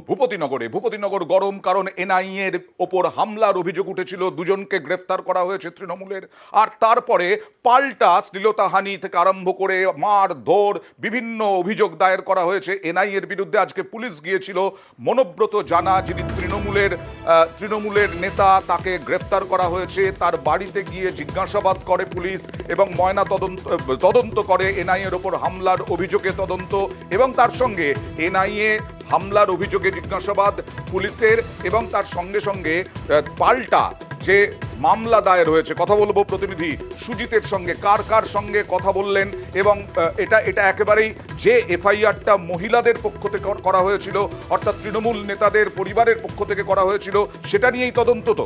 ভূপতিনগর গরম, কারণ এনআইএ এর ওপর হামলার অভিযোগ উঠেছিল, দুজনকে গ্রেফতার করা হয়েছে তৃণমূলের। আর তারপরে পাল্টা শ্লীলতাহানি থেকে আরম্ভ করে মারধর, বিভিন্ন অভিযোগ দায়ের করা হয়েছে এনআইএ এর বিরুদ্ধে। আজকে পুলিশ গিয়েছিল, মনোব্রত জানা যিনি তৃণমূলের নেতা, তাকে গ্রেফতার করা হয়েছে। তার বাড়িতে গিয়ে জিজ্ঞাসাবাদ করে পুলিশ এবং ময়না তদন্ত করে এনআইএ এর ওপর হামলার অভিযোগে তদন্ত, এবং তার সঙ্গে এনআইএ হামলার অভিযোগে জিজ্ঞাসাবাদ পুলিশের, এবং তার সঙ্গে সঙ্গে পাল্টা যে মামলা দায়ের হয়েছে। কথা বলবো প্রতিনিধি সুজিতের সঙ্গে, কার সঙ্গে কথা বললেন, এবং এটা একেবারেই যে এফআইআরটা মহিলাদের পক্ষ থেকে করা হয়েছিল, অর্থাৎ তৃণমূল নেতাদের পরিবারের পক্ষ থেকে করা হয়েছিল, সেটা নিয়েই তদন্ত। তো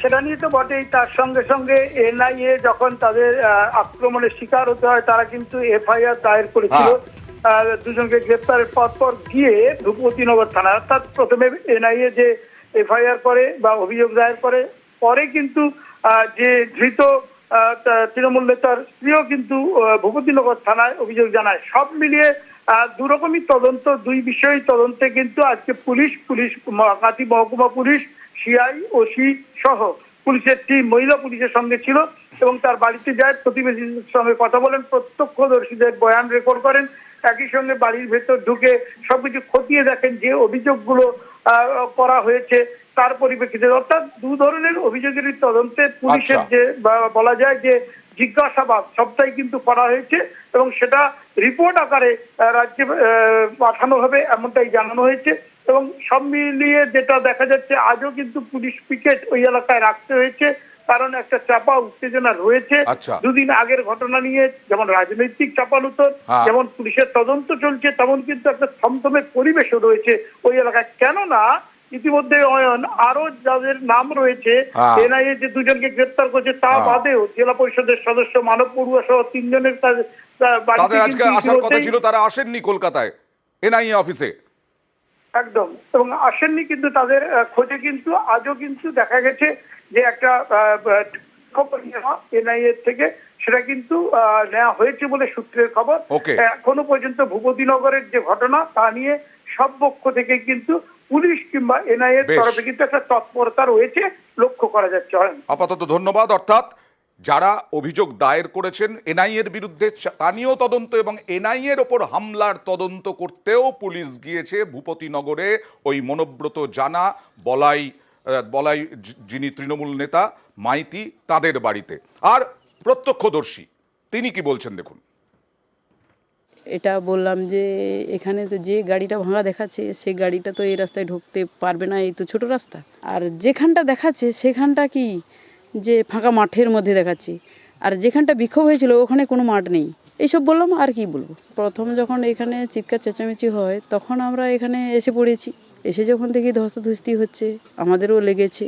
সেটা নিয়ে তো বটেই, তার সঙ্গে সঙ্গে এনআইএ যখন তাদের আক্রমণের শিকার হতে হয়, তারা কিন্তু এফআইআর দায়ের করেছিল। দুজনকে গ্রেপ্তারের পর গিয়ে ভূপতিনগর থানা, অর্থাৎ প্রথমে এনআইএ যে এফআইআর করে বা অভিযোগ দায়ের করে, পরে কিন্তু যে ধৃত তৃণমূল নেতার স্ত্রীও কিন্তু ভূপতিনগর থানায় অভিযোগ জানায়। সব মিলিয়ে দুরকমই তদন্ত, দুই বিষয় তদন্তে কিন্তু আজকে পুলিশ কাঁথি মহকুমা পুলিশ, সিআই, ওসি সহ পুলিশের টিম মহিলা পুলিশের সঙ্গে ছিল এবং তার বাড়িতে যায়, প্রতিবেশীদের সঙ্গে কথা বলেন, প্রত্যক্ষদর্শীদের বয়ান রেকর্ড করেন, একই সঙ্গে বাড়ির ভেতর ঢুকে সবকিছু খতিয়ে দেখেন যে অভিযোগগুলো করা হয়েছে তার পরিপ্রেক্ষিতে। অর্থাৎ দু ধরনের অভিযোগের তদন্তে পুলিশের যে বলা যায় যে জিজ্ঞাসাবাদ সবটাই কিন্তু করা হয়েছে এবং সেটা রিপোর্ট আকারে রাজ্যে পাঠানো হবে এমনটাই জানানো হয়েছে। এবং সব মিলিয়ে যেটা দেখা যাচ্ছে, আজও কিন্তু পুলিশ পিকেট ওই এলাকায় রাখতে হয়েছে, কারণ একটা চাপা উত্তেজনা রয়েছে। দুদিন আগের ঘটনা নিয়ে যেমন রাজনৈতিক চাপানুতর, যেমন পুলিশের তদন্ত চলছে, তেমন কিন্তু একটা থমথমে পরিবেশও রয়েছে ওই এলাকায়। কেননা ইতিমধ্যে আরো যাদের নাম রয়েছে এনআইএ যে দুজনকে গ্রেপ্তার করেছে, তা বাদেও জেলা পরিষদের সদস্য মানব পড়ুয়া সহ 3 জনের তারা আসেননি কলকাতায় এনআইএ অফিসে, একদম, এবং আসেননি। কিন্তু তাদের খোঁজে কিন্তু আজও কিন্তু দেখা গেছে যে একটা খবর এনআইএ থেকে সেটা কিন্তু নেওয়া হয়েছে বলে সূত্রের খবর। এখনো পর্যন্ত ভূপতিনগরের যে ঘটনা তা নিয়ে সব পক্ষ থেকে কিন্তু পুলিশ কিংবা এনআইএ এর তরফে কিন্তু একটা তৎপরতা রয়েছে, লক্ষ্য করা যাচ্ছে। আপাতত ধন্যবাদ। অর্থাৎ যারা অভিযোগ দায়ের করেছেন এনআইএ এর বিরুদ্ধে, তা নিয়েও তদন্ত, এবং এনআইএ এর ওপর হামলার তদন্ত করতেও পুলিশ গিয়েছে ভূপতিনগরে ওই মনোব্রত জানা বলাই যিনি তৃণমূল নেতা মাইতি, তাদের বাড়িতে। আর প্রত্যক্ষদর্শী তিনি কি বলছেন দেখুন। এটা বললাম যে এখানে তো যে গাড়িটা ভাঙা দেখাচ্ছে, সেই গাড়িটা তো এই রাস্তায় ঢুকতে পারবে না, এই তো ছোট রাস্তা। আর যেখানটা দেখাচ্ছে সেখানটা কি যে ফাঁকা মাঠের মধ্যে দেখাচ্ছে, আর যেখানটা বিক্ষোভ হয়েছিল ওখানে কোনো মাঠ নেই। এইসব বললাম, আর কি বলবো। প্রথম যখন এখানে চিৎকার চেঁচামেচি হয় তখন আমরা এখানে এসে পড়েছি, এসে যখন থেকে ধস্তাধস্তি হচ্ছে আমাদেরও লেগেছে।